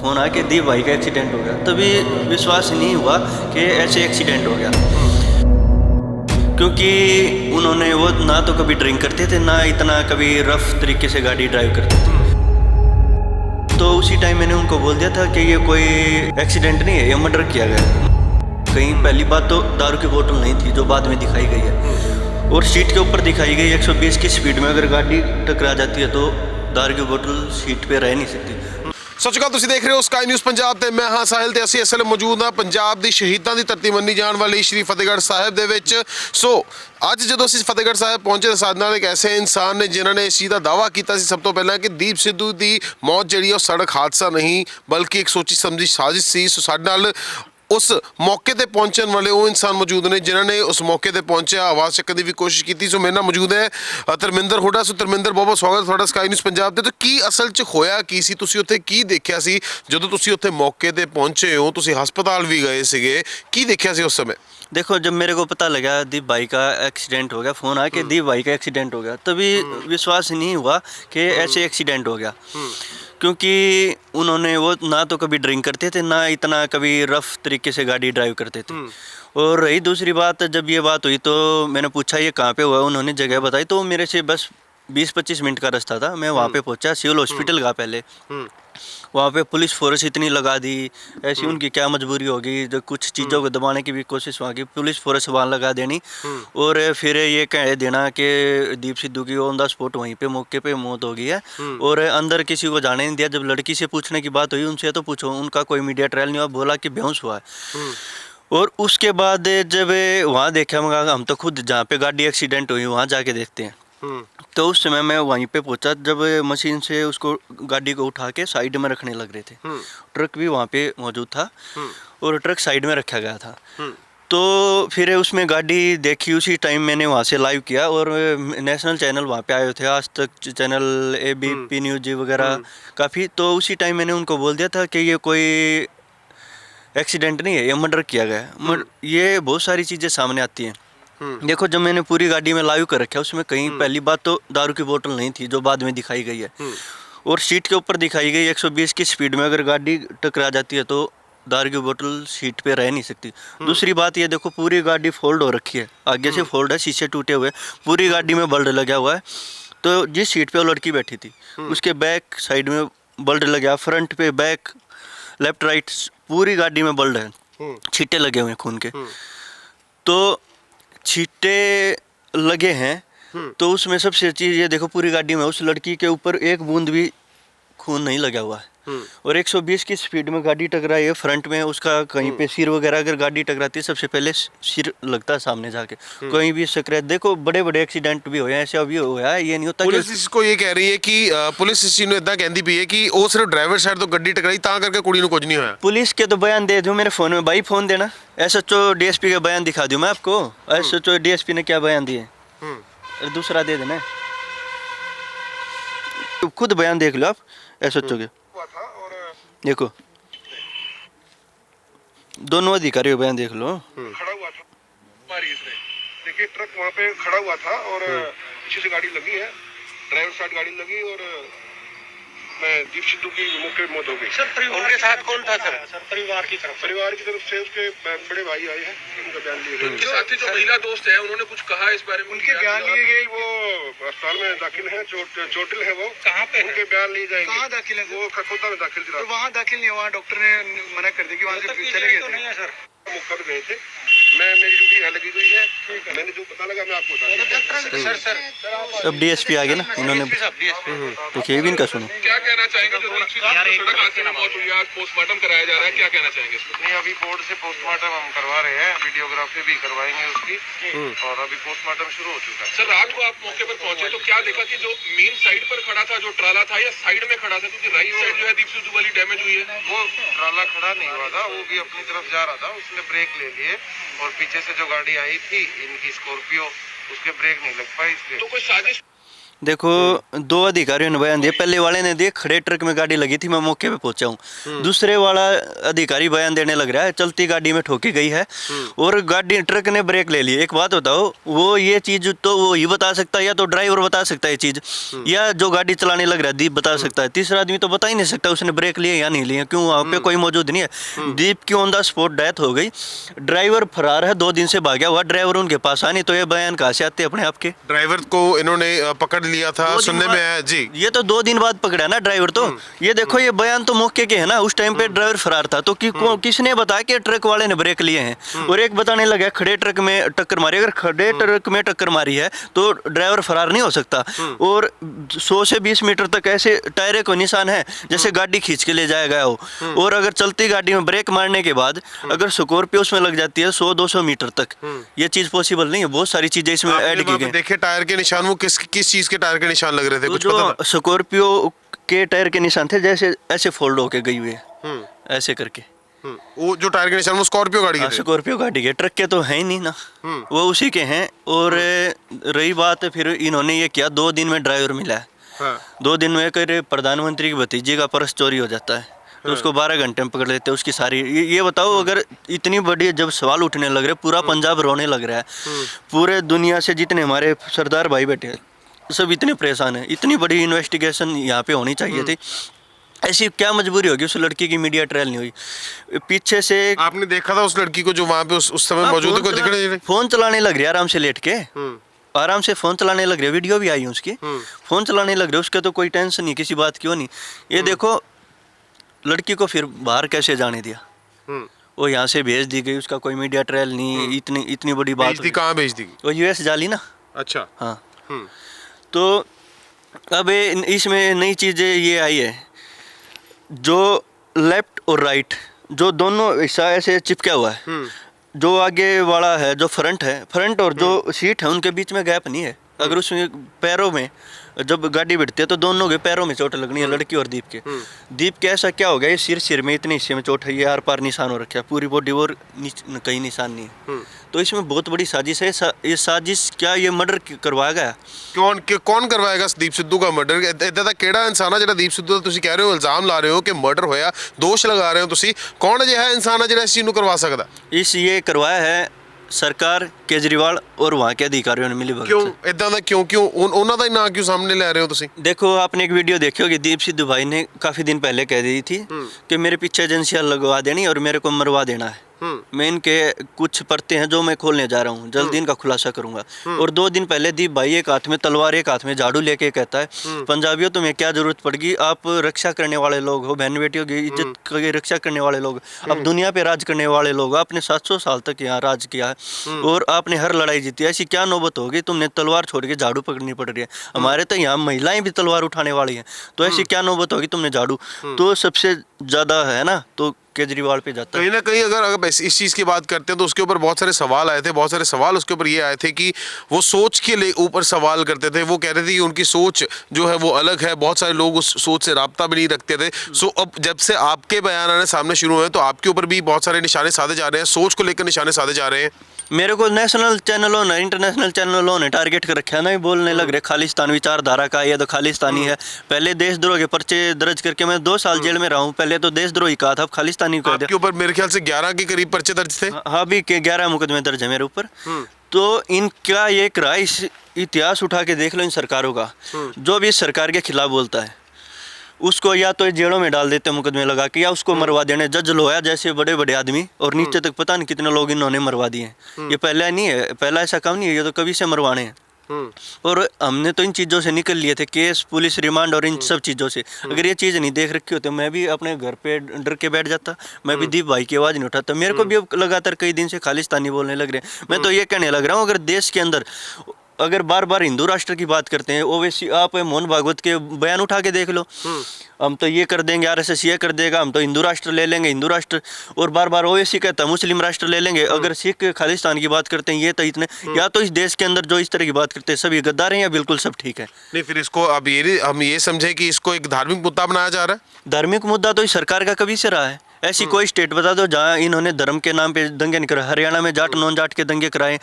Phone आया कि दीप भाई का एक्सीडेंट हो गया। तभी विश्वास नहीं हुआ कि ऐसे एक्सीडेंट हो गया, क्योंकि उन्होंने वो ना तो कभी ड्रिंक करते थे, ना इतना कभी रफ तरीके से गाड़ी ड्राइव करते थे। तो उसी टाइम मैंने उनको बोल दिया था कि ये कोई एक्सीडेंट नहीं है, ये मर्डर किया गया है। कहीं पहली बात तो दारू की बोतल नहीं थी जो बाद में दिखाई गई है, और सीट के ऊपर दिखाई गई 120 की स्पीड में अगर गाड़ी टकरा जाती है तो दारू की बोतल सीट पे रह नहीं सकती। ਸਤਿ ਸ਼੍ਰੀ ਅਕਾਲ, ਤੁਸੀਂ ਦੇਖ ਰਹੇ ਹੋ ਸਕਾਈ ਨਿਊਜ਼ ਪੰਜਾਬ ਤੇ ਮੈਂ ਹਾਂ ਸਾਹਿਲ ਤੇ ਅਸੀਂ ਇਸ ਵੇਲੇ ਮੌਜੂਦ ਹਾਂ ਪੰਜਾਬ ਦੀ ਸ਼ਹੀਦਾਂ ਦੀ ਧਰਤੀ ਮੰਨੀ ਜਾਣ ਵਾਲੀ ਸ਼੍ਰੀ ਫਤਿਹਗੜ੍ਹ ਸਾਹਿਬ ਦੇ ਵਿੱਚ। ਸੋ ਅੱਜ ਜਦੋਂ ਅਸੀਂ ਫਤਿਹਗੜ੍ਹ ਸਾਹਿਬ ਪਹੁੰਚੇ ਤਾਂ ਸਾਡੇ ਨਾਲ ਇੱਕ ਐਸੇ ਇਨਸਾਨ ਨੇ ਜਿਨ੍ਹਾਂ ਨੇ ਇਸ ਚੀਜ਼ ਦਾ ਦਾਅਵਾ ਕੀਤਾ ਸੀ ਸਭ ਤੋਂ ਪਹਿਲਾਂ ਕਿ ਦੀਪ ਸਿੱਧੂ ਦੀ ਮੌਤ ਜਿਹੜੀ ਉਹ ਸੜਕ ਹਾਦਸਾ ਨਹੀਂ ਬਲਕਿ ਇੱਕ ਸੋਚੀ ਸਮਝੀ ਸਾਜ਼ਿਸ਼ ਸੀ। ਸੋ ਸਾਡੇ ਨਾਲ उस मौके पर पहुंचने वाले वो इंसान मौजूद ने जिन्होंने उस मौके पर पहुंचा आवाज़ चक्कन की भी कोशिश की। सो मेरे नाल मौजूद है धर्मिंदर हुड्डा। सो धर्मिंदर, बहुत बहुत स्वागत है स्काई न्यूज़ पंजाब ते। तो की असल च होया की सी, तुसीं उत्थे की देखिया सी जदों तुसीं उत्थे मौके पर पहुंचे हो? तुसीं हस्पताल भी गए सीगे, की देखिया सी उस समय? देखो, जब मेरे को पता लगा दीप भाई का एक्सीडेंट हो गया, फ़ोन आया कि दीप भाई का एक्सीडेंट हो गया, तभी विश्वास नहीं हुआ कि ऐसे एक्सीडेंट हो गया, क्योंकि उन्होंने वो ना तो कभी ड्रिंक करते थे, ना इतना कभी रफ तरीके से गाड़ी ड्राइव करते थे। और रही दूसरी बात, जब ये बात हुई तो मैंने पूछा ये कहाँ पे हुआ, उन्होंने जगह बताई, तो मेरे से बस 20-25 मिनट का रास्ता था। मैं वहाँ पे पहुँचा, सिविल हॉस्पिटल गया पहले। वहाँ पे पुलिस फोर्स इतनी लगा दी, ऐसी उनकी क्या मजबूरी होगी, जो कुछ चीज़ों को दबाने की भी कोशिश वहाँ की पुलिस फोर्स वहाँ लगा देनी, और फिर ये कह देना कि दीप सिद्धू की ऑन द स्पॉट वहीं पे मौके पे मौत हो गई है, और अंदर किसी को जाने नहीं दिया। जब लड़की से पूछने की बात हुई, उनसे तो पूछो, उनका कोई मीडिया ट्रायल नहीं हुआ, बोला कि बेहोश हुआ है। और उसके बाद जब वहाँ देखा, हम तो खुद जहाँ पे गाड़ी एक्सीडेंट हुई वहाँ जाके देखते हैं। तो उस समय मैं वहीं पे पहुंचा, जब मशीन से उसको गाड़ी को उठा के साइड में रखने लग रहे थे। ट्रक भी वहाँ पे मौजूद था और ट्रक साइड में रखा गया था। तो फिर उसमें गाड़ी देखी, उसी टाइम मैंने वहाँ से लाइव किया, और नेशनल चैनल वहाँ पे आए थे, आज तक चैनल, ABP न्यूज़ वगैरह काफ़ी। तो उसी टाइम मैंने उनको बोल दिया था कि ये कोई एक्सीडेंट नहीं है, ये मर्डर किया गया है। ये बहुत सारी चीज़ें सामने आती हैं। देखो, जब मैंने पूरी गाड़ी में लाइव कर रखा, उसमें कहीं पहली बात तो दारू की बोतल नहीं थी जो बाद में दिखाई गई है, और सीट के ऊपर दिखाई गई 120 की स्पीड में अगर गाड़ी टकरा जाती है तो दारू की बोतल सीट पे रह नहीं सकती। दूसरी बात ये देखो, पूरी गाड़ी फोल्ड हो रखी है, आगे से फोल्ड है, शीशे टूटे हुए, पूरी गाड़ी में बल्ब लगा हुआ है। तो जिस सीट पे वो लड़की बैठी थी उसके बैक साइड में बल्ब लगा, फ्रंट पे, बैक, लेफ्ट राइट, पूरी गाड़ी में बल्ब है, छींटे लगे हुए हैं खून के। तो छींटे लगे हैं, तो उसमें सबसे चीज़ ये देखो, पूरी गाड़ी में उस लड़की के ऊपर एक बूंद भी खून नहीं लगा हुआ है, और 120 की स्पीड में गाड़ी टकराई है। फ्रंट में उसका कहीं पे सिर वगैरह अगर गाड़ी टकराती है, सबसे पहले सिर लगता है सामने जाके, कहीं भी स्क्रैच। देखो, बड़े बड़े एक्सीडेंट भी हुए हैं, ऐसे अभी हुआ है, ये नहीं होता। पुलिस इसको ये कह रही है कि पुलिस इस चीज़ ਨੂੰ ਇਦਾਂ ਕਹਿੰਦੀ ਪਈ ਹੈ कि ਉਹ सिर्फ ड्राइवर साइड ਤੋਂ ਗੱਡੀ ਟਕਰਾਈ ਤਾਂ ਕਰਕੇ ਕੁੜੀ ਨੂੰ ਕੁਝ नहीं होया। पुलिस के तो बयान दे दूं मेरे फ़ोन में, भाई फ़ोन देना, SHO DSP का बयान दिखा दूं मैं आपको, SHO DSP ने क्या बयान दिए, दूसरा दे देना, खुद बयान देख लो आप SHO के। देखो, दोनों अधिकारियों बयान देख लो। खड़ा हुआ था, मारी इसने, देखिए ट्रक वहाँ पे खड़ा हुआ था और पीछे से गाड़ी लगी है, ड्राइवर साइड गाड़ी लगी, और मैं दीप सिद्धू की मौके पे मौत हो गई। सर, उनके साथ कौन था सर? परिवार की तरफ से उसके बड़े भाई आए हैं, उनका बयान लिए गए। उनके साथ जो महिला दोस्त है उन्होंने कुछ कहा इस बारे में? उनके बयान लिए गए, वो अस्पताल में दाखिल है, चोटिल है वो। कहाँ पे उनके बयान लिए जाएंगे? कहाँ दाखिल है? वो खकोता में दाखिल थे। वहाँ दाखिल नहीं, वहाँ डॉक्टर ने मना कर दिया कि वहाँ से चले गए थे। मौका पे गए थे, मैं, मेरी ड्यूटी यहाँ लगी हुई है, मैंने जो पता लगा मैं आपको बता। सर अब DSP आ गए ना, इन्होंने देखिए भी इनका सुनो। क्या कहना चाहेंगे जो सड़क हादसे में मौत हुई, आज पोस्टमार्टम कराया जा रहा है, क्या कहना चाहेंगे इस पर? नहीं, अभी बोर्ड से पोस्टमार्टम हम करवा रहे हैं, वीडियोग्राफी भी करवाएंगे उसकी, और अभी पोस्टमार्टम शुरू हो चुका है। सर, रात को आप मौके पर पहुंचे तो क्या देखा कि जो मेन साइड पर खड़ा था, जो ट्राला था, या साइड में खड़ा था? क्योंकि राइट साइड जो है दीप सिद्धू वाली डैमेज हुई है। वो ट्राला खड़ा नहीं हुआ था, वो भी अपनी तरफ जा रहा था, उसने ब्रेक ले लिए, और पीछे से जो गाड़ी आई थी इनकी स्कॉर्पियो, उसके ब्रेक नहीं लग पाई, इसलिए। तो कोई साजिश? देखो, दो अधिकारियों ने बयान दिया। पहले वाले ने दिए खड़े ट्रक में गाड़ी लगी थी, मैं मौके पे पहुंचा हूँ। दूसरे वाला अधिकारी बयान देने लग रहा है चलती गाड़ी में ठोकी गई है और गाड़ी ट्रक ने ब्रेक ले ली। एक बात बताओ, वो ये चीज तो वो ही बता सकता है, या तो ड्राइवर बता सकता है ये चीज, या जो गाड़ी चलाने लग रहा है दीप बता सकता है। तीसरा आदमी तो बता ही नहीं सकता उसने ब्रेक लिए या नहीं लिए, क्यों वहाँ पे कोई मौजूद नहीं है। दीप की ऑन द स्पॉट डेथ हो गई, ड्राइवर फरार है, 2 दिन से भागा हुआ, ड्राइवर उनके पास आने, तो ये बयान कहाँ से आते अपने आपके? ड्राइवर को इन्होंने पकड़ लिया था, सुनने में आया जी। ये तो 2 दिन बाद पकड़ा ना ड्राइवर तो। ये देखो, ये बयान तो मौके के है ना, उस टाइम पे ड्राइवर फरार था, तो किसने बताया कि ट्रक वाले ने ब्रेक लिए हैं? और एक बताने लगा खड़े ट्रक में टक्कर मारी। अगर खड़े ट्रक में टक्कर मारी है तो ड्राइवर फरार नहीं हो सकता। और 100 से 20 मीटर तक ऐसे टायरे को निशान है जैसे गाड़ी खींच के ले जाया गया हो। और अगर चलती गाड़ी में ब्रेक मारने के बाद अगर स्कॉर्पियो उसमें लग जाती है 100-200 मीटर तक, ये चीज पॉसिबल नहीं है। बहुत सारी चीजें इसमें ऐड की गई। देखे टायर के निशान, वो किस चीज के टायर के निशान लग रहे थे, कुछ पता? जो स्कॉर्पियो के टायर के निशान थे, जैसे ऐसे फोल्ड होके गई हुई है, ऐसे करके। वो जो टायर के निशान वो स्कॉर्पियो गाड़ी के थे? स्कॉर्पियो गाड़ी के, ट्रक के तो है ही नहीं ना, वो उसी के हैं। और रही बात, फिर इन्होंने ये किया, 2 दिन में ड्राइवर मिला है। हाँ। 2 दिन में कर प्रधानमंत्री की भतीजी का पर्स चोरी हो जाता है, तो उसको 12 घंटे में पकड़ लेते हैं। उसकी सारी ये बताओ, अगर इतनी बड़ी जब सवाल उठने लग रहे, पूरा पंजाब रोने लग रहा है, पूरे दुनिया से जितने हमारे सरदार भाई बैठे हैं सब इतने परेशान हैं। इतनी बड़ी इन्वेस्टिगेशन यहाँ पे होनी चाहिए थी। ऐसी क्या मजबूरी होगी उस लड़की की मीडिया ट्रायल नहीं हुई? पीछे से आपने देखा था उस लड़की को जो वहाँ पे उस समय मौजूद को दिखने? फोन चलाने लग रही है आराम से लेट के, आराम से फोन चलाने लग रही है। वीडियो भी आई है उसकी, फोन चलाने लग रही है, उसका तो कोई टेंशन नहीं, किसी बात क्यों नहीं। ये देखो, लड़की को फिर बाहर कैसे जाने दिया? वो यहाँ से भेज दी गई, उसका कोई मीडिया ट्रायल नहीं। इतनी बड़ी बात कहाँ भेज दी? वो यूएस जाली ना। अच्छा। हाँ। तो अब इसमें नई चीज़ें ये आई है, जो लेफ्ट और राइट जो दोनों हिस्सा ऐसे चिपका हुआ है। जो आगे वाला है, जो फ्रंट और जो सीट है, उनके बीच में गैप नहीं है। अगर उसमें पैरों में जब गाड़ी बैठती है तो दोनों के पैरों में चोट लगनी है, लड़की और दीप के। दीप के ऐसा क्या हो गया, ये सिर में इतने हिस्से में चोट है, ये आर पार निशान हो रखा है, पूरी बॉडी और कहीं निशान नहीं है। तो इसमें बहुत बड़ी साजिश है। ये साजिश क्या, ये मर्डर करवाया गया? कौन करवाएगा दीप सिद्धू का मर्डर? इदा ਕਿਹੜਾ ਇਨਸਾਨ ਆ ਜਿਹੜਾ ਦੀਪ ਸਿੱਧੂ ਦਾ ਤੁਸੀਂ ਕਹਿ ਰਹੇ ਹੋ, ਇਲਜ਼ਾਮ ਲਾ ਰਹੇ ਹੋ ਕਿ ਮਰਡਰ ਹੋਇਆ, ਦੋਸ਼ ਲਗਾ ਰਹੇ ਹੋ ਤੁਸੀਂ, ਕੌਣ ਅਜਿਹਾ ਇਨਸਾਨ ਹੈ ਜਿਹੜਾ ਇਸ ਚੀਜ਼ ਨੂੰ ਕਰਵਾ ਸਕਦਾ? ये करवाया है सरकार, केजरीवाल और वहाँ के अधिकारियों ने मिली भगत। क्यों इदा ਦਾ क्यों ਉਹਨਾਂ ਦਾ ਹੀ ਨਾਂ क्यों सामने ले रहे हो ਤੁਸੀਂ? देखो, आपने एक वीडियो देखी होगी, दीप सिद्धू भाई ने काफ़ी दिन पहले कह दी थी कि मेरे पीछे एजेंसियाँ लगवा देनी और मेरे को मरवा देना है। मैं इनके कुछ परते हैं जो मैं खोलने जा रहा हूँ, जल्दी इनका खुलासा करूंगा। और 2 दिन पहले दीप भाई एक हाथ में तलवार एक हाथ में झाड़ू लेके कहता है, पंजाबियों तुम्हें क्या जरूरत पड़गी, आप रक्षा करने वाले लोग हो, बहन बेटियों की इज्जत की रक्षा करने वाले लोग, अब दुनिया पे राज करने वाले लोग, आपने 700 साल तक यहाँ राज किया है और आपने हर लड़ाई जीती है, ऐसी क्या नौबत होगी तुमने तलवार छोड़ के झाड़ू पकड़नी पड़ रही है? हमारे तो यहाँ महिलाएं भी तलवार उठाने वाली हैं, तो ऐसी क्या नौबत होगी तुमने झाड़ू? तो सबसे ज़्यादा है ना, तो केजरीवाल पे जाता है। कहीं ना कहीं अगर इस चीज़ की बात करते हैं तो उसके ऊपर बहुत सारे सवाल आए थे। बहुत सारे सवाल उसके ऊपर ये आए थे कि वो सोच के ऊपर सवाल करते थे। वो कह रहे थे कि उनकी सोच जो है वो अलग है, बहुत सारे लोग उस सोच से राब्ता भी नहीं रखते थे। सो अब जब से आपके बयान आने सामने शुरू हुए तो आपके ऊपर भी बहुत सारे निशाने साधे जा रहे हैं, सोच को लेकर निशाने साधे जा रहे हैं। मेरे को नेशनल चैनलों ने, इंटरनेशनल चैनलों ने टारगेट कर रखा है ना, ही बोलने लग रहे खालिस्तान विचारधारा का, ये तो खालिस्तानी है। पहले देशद्रोह के पर्चे दर्ज करके मैं 2 साल जेल में रहा हूँ, पहले तो देशद्रोही कहा था, अब खालिस्तानी कह दिया। आपके ऊपर मेरे ख्याल से 11 के करीब पर्चे दर्ज थे। हाँ, भी के 11 मुकदमे दर्ज है मेरे ऊपर। तो इनका ये इतिहास उठा के देख लो इन सरकारों का, जो भी सरकार के खिलाफ बोलता है उसको या तो जेलों में डाल देते हैं मुकदमे लगा के, या उसको मरवा देने। जज लोया जैसे बड़े बड़े आदमी और नीचे तक पता नहीं कितने लोग इन्होंने मरवा दिए हैं। ये पहला नहीं है, पहला ऐसा काम नहीं है, ये तो कभी से मरवाने हैं। और हमने तो इन चीज़ों से निकल लिए थे, केस, पुलिस रिमांड और इन सब चीज़ों से। अगर ये चीज़ नहीं देख रखी होती मैं भी अपने घर पे डर के बैठ जाता, मैं भी दीप भाई की आवाज़ नहीं उठाता। मेरे को भी अब लगातार कई दिन से खालिस्तानी बोलने लग रहे हैं। मैं तो ये कहने लग रहा हूँ, अगर देश के अंदर अगर बार बार हिंदू राष्ट्र की बात करते हैं, ओवैसी आप मोहन भागवत के बयान उठा के देख लो, हम तो ये कर देंगे, आरएसएस ये कर देगा, हम तो हिंदू राष्ट्र ले लेंगे, हिंदू राष्ट्र, और बार बार ओवैसी कहता है मुस्लिम राष्ट्र ले लेंगे। अगर सिख खालिस्तान की बात करते हैं, ये तो इतने, या तो इस देश के अंदर जो इस तरह की बात करते हैं सभी गद्दार हैं या बिल्कुल सब ठीक है। नहीं, फिर इसको अब हम ये समझे कि इसको एक धार्मिक मुद्दा बनाया जा रहा है। धार्मिक मुद्दा तो इस सरकार का कभी से रहा है। ऐसी कोई स्टेट बता दो जहाँ इन्होंने धर्म के नाम पे दंगे नहीं कराए। हरियाणा में जाट नॉन जाट के दंगे कराए,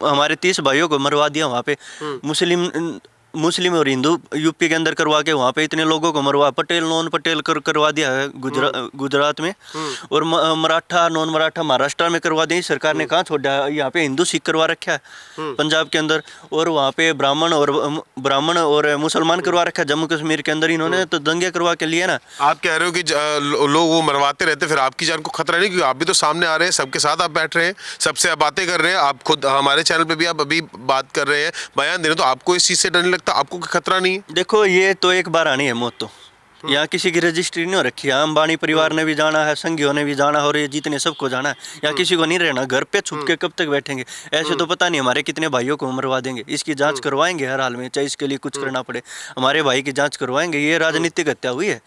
हमारे 30 भाइयों को मरवा दिया वहाँ पे। मुस्लिम मुस्लिम और हिंदू यूपी के अंदर करवा के वहाँ पे इतने लोगों को मरवा, पटेल नॉन पटेल करवा दिया है गुजरात में, और मराठा नॉन मराठा महाराष्ट्र में करवा दी सरकार ने। कहाँ छोड़ा है? यहाँ पे हिंदू सिख करवा रखा है पंजाब के अंदर, और वहाँ पे ब्राह्मण और मुसलमान करवा रखा है जम्मू कश्मीर के अंदर। इन्होंने तो दंगे करवा के लिए ना। आप कह रहे हो कि लोग वो मरवाते रहते, फिर आपकी जान को खतरा नहीं? क्योंकि आप भी तो सामने आ रहे हैं, सबके साथ आप बैठ रहे हैं, सबसे आप बातें कर रहे हैं, आप खुद हमारे चैनल पे भी आप अभी बात कर रहे हैं, बयान दे रहे हैं, तो आपको इस चीज़ से डर नहीं लगता? आपको कोई खतरा नहीं है? देखो ये तो एक बार आनी है मौत, तो यहाँ किसी की रजिस्ट्री नहीं हो रखी है। अंबानी परिवार ने भी जाना है, संघियों ने भी जाना है, और ये जितने सबको जाना है। यहाँ किसी को नहीं रहना, घर पे छुप के कब तक बैठेंगे? ऐसे तो पता नहीं हमारे कितने भाइयों को मरवा देंगे। इसकी जांच करवाएंगे हर हाल में, चाहे इसके लिए कुछ करना पड़े। हमारे भाई की जांच करवाएंगे। ये राजनीतिक हत्या हुई है,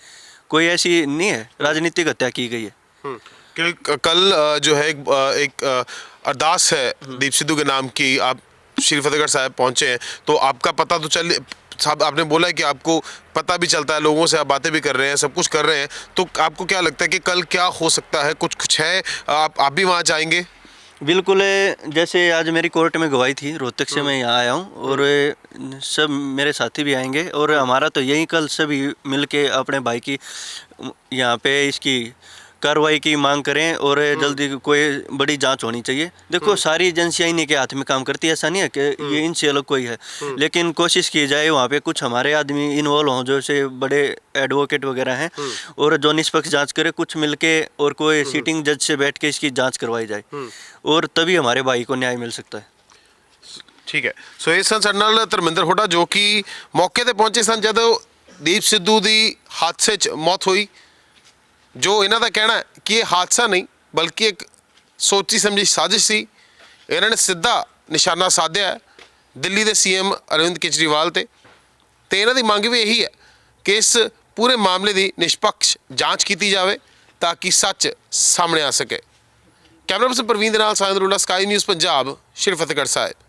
कोई ऐसी नहीं है, राजनीतिक हत्या की गई है। कि कल जो है एक अरदास है दीप सिद्धू के नाम की, आप श्री फतेहगढ़ साहिब पहुंचे हैं, तो आपका पता तो चल साहब, आपने बोला है कि आपको पता भी चलता है, लोगों से आप बातें भी कर रहे हैं, सब कुछ कर रहे हैं, तो आपको क्या लगता है कि कल क्या हो सकता है? कुछ है? आप भी वहाँ जाएंगे? बिल्कुल, जैसे आज मेरी कोर्ट में गवाही थी, रोहतक से मैं यहाँ आया हूँ, और सब मेरे साथी भी आएंगे, और हमारा तो यही कल सभी मिलके अपने भाई की यहाँ पे इसकी कार्रवाई की मांग करें, और जल्दी कोई बड़ी जांच होनी चाहिए। देखो सारी एजेंसियां इन्हीं के हाथ में काम करती है, ऐसा नहीं है कि ये इनसे अलग कोई है, लेकिन कोशिश की जाए वहाँ पे कुछ हमारे आदमी इन्वॉल्व हों, जो से बड़े एडवोकेट वगैरह हैं, और जो निष्पक्ष जांच करे, कुछ मिलके, और कोई सीटिंग जज से बैठ के इसकी जांच करवाई जाए, और तभी हमारे भाई को न्याय मिल सकता है। ठीक है। सो ਇਹ ਸਨ ਸਾਡੇ ਨਾਲ ਧਰਮਿੰਦਰ ਹੋਡਾ, ਜੋ ਕਿ ਮੌਕੇ ਤੇ ਪਹੁੰਚੇ ਸਨ ਜਦੋਂ ਦੀਪ ਸਿੱਧੂ ਦੀ ਹਾਦਸੇ 'ਚ ਮੌਤ ਹੋਈ। ਜੋ ਇਹਨਾਂ ਦਾ ਕਹਿਣਾ ਹੈ ਕਿ ਇਹ ਹਾਦਸਾ ਨਹੀਂ, ਬਲਕਿ ਇੱਕ ਸੋਚੀ ਸਮਝੀ ਸਾਜ਼ਿਸ਼ ਸੀ। ਇਹਨਾਂ ਨੇ ਸਿੱਧਾ ਨਿਸ਼ਾਨਾ ਸਾਧਿਆ ਹੈ ਦਿੱਲੀ ਦੇ ਸੀਐਮ ਅਰਵਿੰਦ ਕੇਜਰੀਵਾਲ ਤੇ ਇਹਨਾਂ ਦੀ ਮੰਗ ਵੀ ਇਹੀ ਹੈ ਕਿ ਇਸ ਪੂਰੇ ਮਾਮਲੇ ਦੀ ਨਿਸ਼ਪਕਸ਼ ਜਾਂਚ ਕੀਤੀ ਜਾਵੇ, ਤਾਂ ਕਿ ਸੱਚ ਸਾਹਮਣੇ ਆ ਸਕੇ। ਕੈਮਰਾ ਪਰਸਨ ਪ੍ਰਵੀਨ ਦੇ ਨਾਲ ਸਾਇੰਦ ਰੋਲਾ, ਸਕਾਈ ਨਿਊਜ਼ ਪੰਜਾਬ, ਸ਼੍ਰੀ ਫਤਿਹਗੜ੍ਹ ਸਾਹਿਬ।